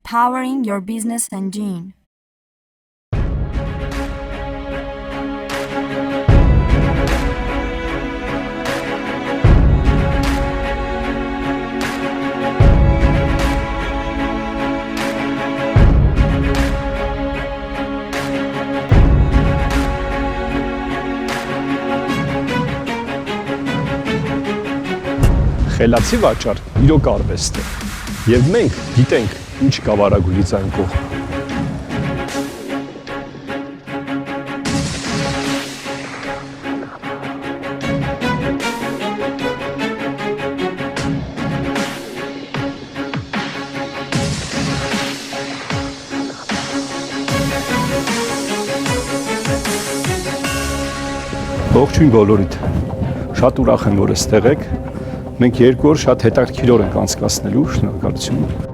Powering your business engine. Խելացի վաճառ իրոք արվեստ է, եւ մենք գիտենք ինչ կա վարագույրից այն կողմ։ Ողջույն բոլորիդ, շատ ուրախ եմ, որ այստեղ եք։ Մենք երկու օր շատ հետաքրքիր օր ենք անցկացնելու, շնորհակալություն։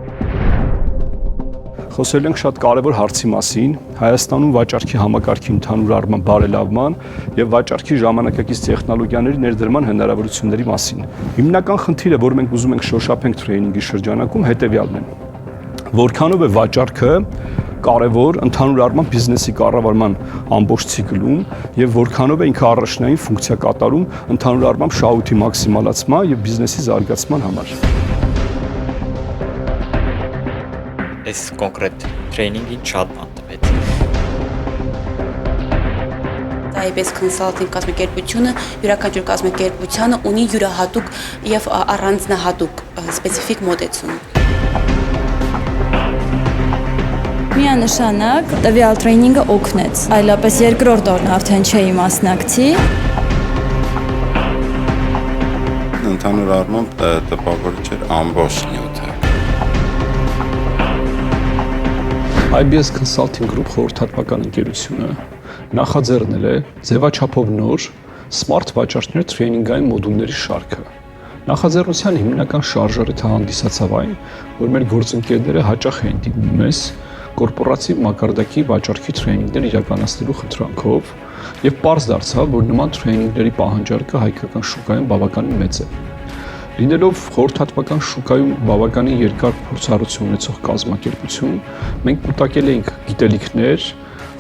Խոսել ենք շատ կարևոր հարցի մասին, Հայաստանում վաճառքի համակարգի ընդհանուր առման բարելավման եւ վաճառքի ժամանակակից տեխնոլոգիաների ներդրման հնարավորությունների մասին։ Հիմնական խնդիրը, որ մենք ուզում ենք շոշափենք տրեյնինգի շրջանակում, հետեւյալն է. Որքանով է վաճառքը կարևոր ընդհանուր առման բիզնեսի կառավարման ամբողջ ցիկլում եւ որքանով է ինքը առաջնային ֆունկցիա կատարում ընդհանուր առմամբ շահույթի մաքսիմալացման եւ բիզնեսի զարգացման համար։ Այս կոնկրետ տրեյնինգին շատ բան տվեց։ Այպես կոնսալտինգ կազմակերպությունը յուրաքանչյուր կազմակերպությունը ունի յուրահատուկ եւ առանձնահատուկ սպეციფიկ մոտեցում։ Միանշանակ տվյալ տրեյնինգը օգնեց, այլապես երկրորդ օրն արդեն չէի մասնակցի։ Ընդհանուր առմամբ տպավորիչ էր ամբողջ նյութը։ IBS Consulting Group խորհրդատվական ընկերությունը նախաձեռնել է ձևաչափով նոր Smart վաճառքներ տրեյնինգային մոդուլների շարքը։ Նախաձեռնության հիմնական շարժառը հանդիսացավ այն, որ մեր գործընկերները հաճախ էին դիմում մեզ կորպորատիվ մակարդակի վաճառքի տրեյնինգներ իրականացնելու խնդրանքով եւ պարզ դարձավ, որ նման տրեյնինգների պահանջարկը հայկական շուկայում բավականին մեծ է։ Լինելով խորհրդատվական շուկայում բավականին երկար փորձառություն ունեցող կազմակերպություն, մենք կուտակել էինք գիտելիքներ,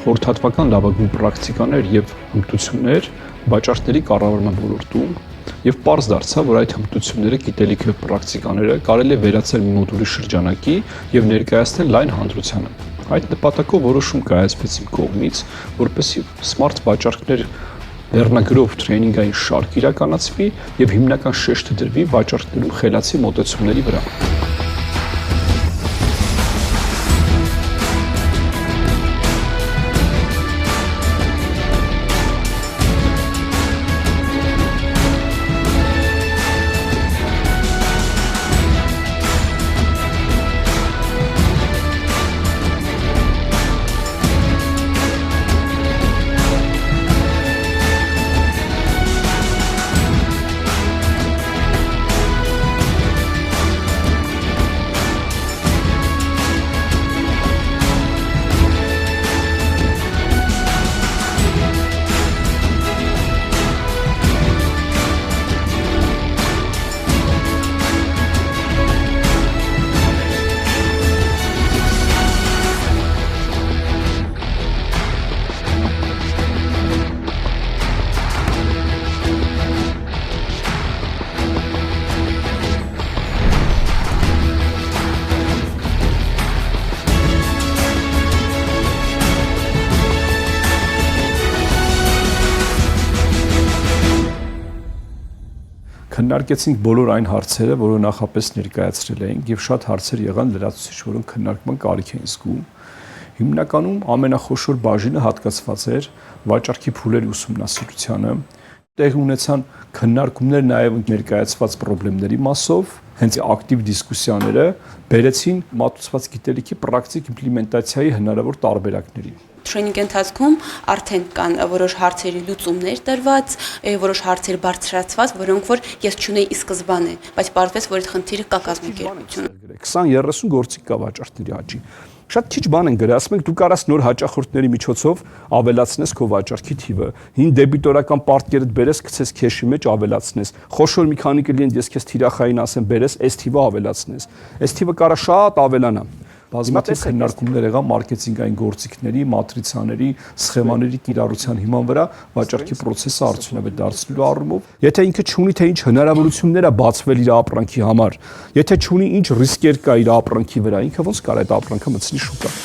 խորհրդատվական լավագույն պրակտիկաներ եւ հմտություններ վաճառքների կառավարման ոլորտում եւ պարզ դարձավ, որ այդ հմտությունները, գիտելիքը, պրակտիկաները կարելի է վերացնել մի մոդուլի շրջանակի եւ ներկայացնել լայն հանրությանը։ Այդ նպատակով որոշում կայացվեց իմ կողմից, որպեսզի Smart վաճառքներ վերնագրով տրեյնինգային շարք իրականացվի եւ հիմնական շեշտը դրվի վաճառքներում խելացի մոտեցումների վրա։ Քննարկեցինք բոլոր այն հարցերը, որոնք նախապես ներկայացրել էինք եւ շատ հարցեր եղան լրացուցիչ, որոնք քննարկման կարիք էին զգում։ Հիմնականում ամենախոշոր բաժինը հատկացված էր վաճառքի փուլերի ուսումնասիրությանը, տեղի ունեցան քննարկումներ նաեւ ներկայացված խնդիրների մասով, հենց ակտիվ դիսկուսիաները բերեցին մատուցված գիտելիքի պրակտիկ իմպլեմենտացիայի հնարավոր տարբերակների։ Տրեյնինգի ընթացքում արդեն կան որոշ հարցերի լուծումներ տրված, որոշ հարցեր բարձրացված, որոնք որ ես չունեի ի սկզբանե, բայց պարզվեց, որ այդ խնդիրը կա կազմակերպությունում։ 20-30 գործիք կա վաճառքների աճի։ Շատ քիչ բան են գրել, ասում եք դու կարաս նոր հաճախորդների միջոցով ավելացնես քո վաճառքի թիվը, հին դեբիտորական պարտքերդ բերես, գցես քեշի մեջ ավելացնես, խոշոր մի քանի կլիենտ ես քեզ թիրախային ասեմ, բերես, այս թիվը ավելացնես։ Այս թիվը կարա շատ ավելանա։ Բազմաթիվ քննարկումներ եղան մարքեթինգային գործիքների, մատրիցաների, սխեմաների կիրառության հիման վրա վաճառքի process-ը արդյունավետ դարձնելու առումով, եթե ինքը չունի թե ինչ հնարավորություններ է բացվել իր ապրանքի համար, եթե չունի ինչ ռիսկեր կա իր ապրանքի վրա, ինքը ոնց կարող է այդ ապրանքը մտցնի շուկա։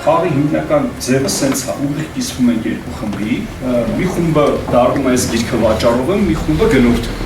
Խաղի հիմնական ձևը սենց է, ուղիղ կիսվում են երկու խմբի, մի խումբը դառնում է այս գիրքը վաճառողը, մի խումբը գնորդը։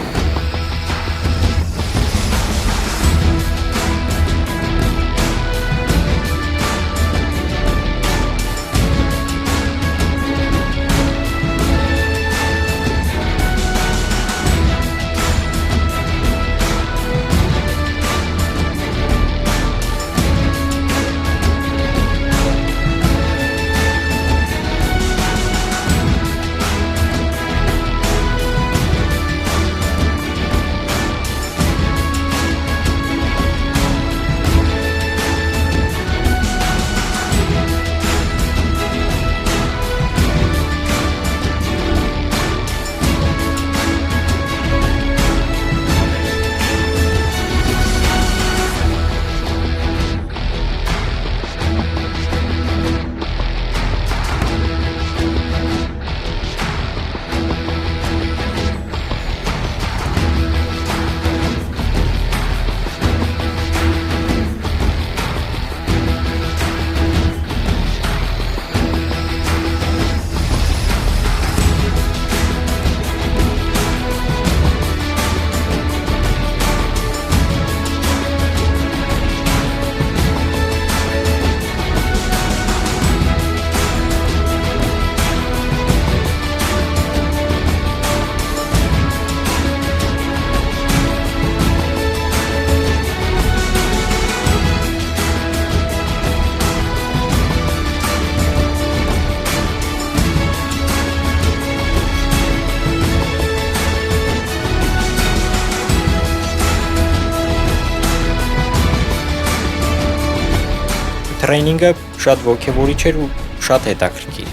Տրեյնինգը շատ ոգևորիչ էր ու շատ հետաքրքիր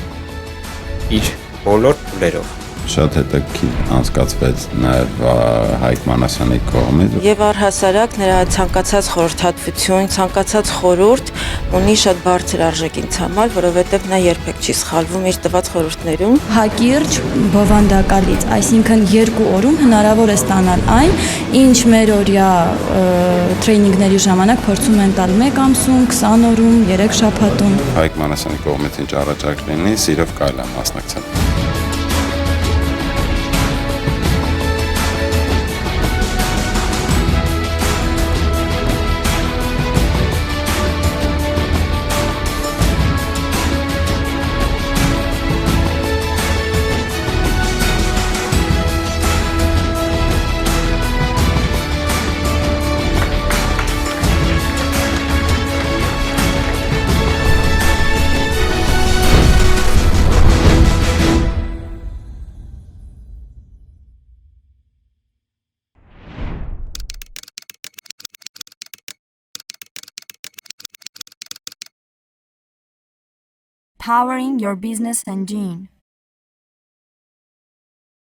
իր բոլոր փուլերով։ Շատ հետաքրքիր անցկացվեց նաև Հայկ Մանասյանի կողմից։ Եվ առհասարակ նրա ցանկացած խորհրդատվություն, ցանկացած խորհուրդ ունի շատ բարձր արժեք ինձ համար, որովհետև նա երբեք չի սխալվում իր տված խորհուրդներում։ Հակիրճ բովանդակալից, այսինքն 2 օրում հնարավոր է ստանալ այն, ինչ մեր օրյա տրեյնինգների ժամանակ փորձում են տալ 1 ամսում, 20 օրում, 3 շաբաթում։ Հայկ Մանասյանի կողմից ինչ առաջարկ լինի, սիրով կարելի է մասնակցել։ Powering your business engine.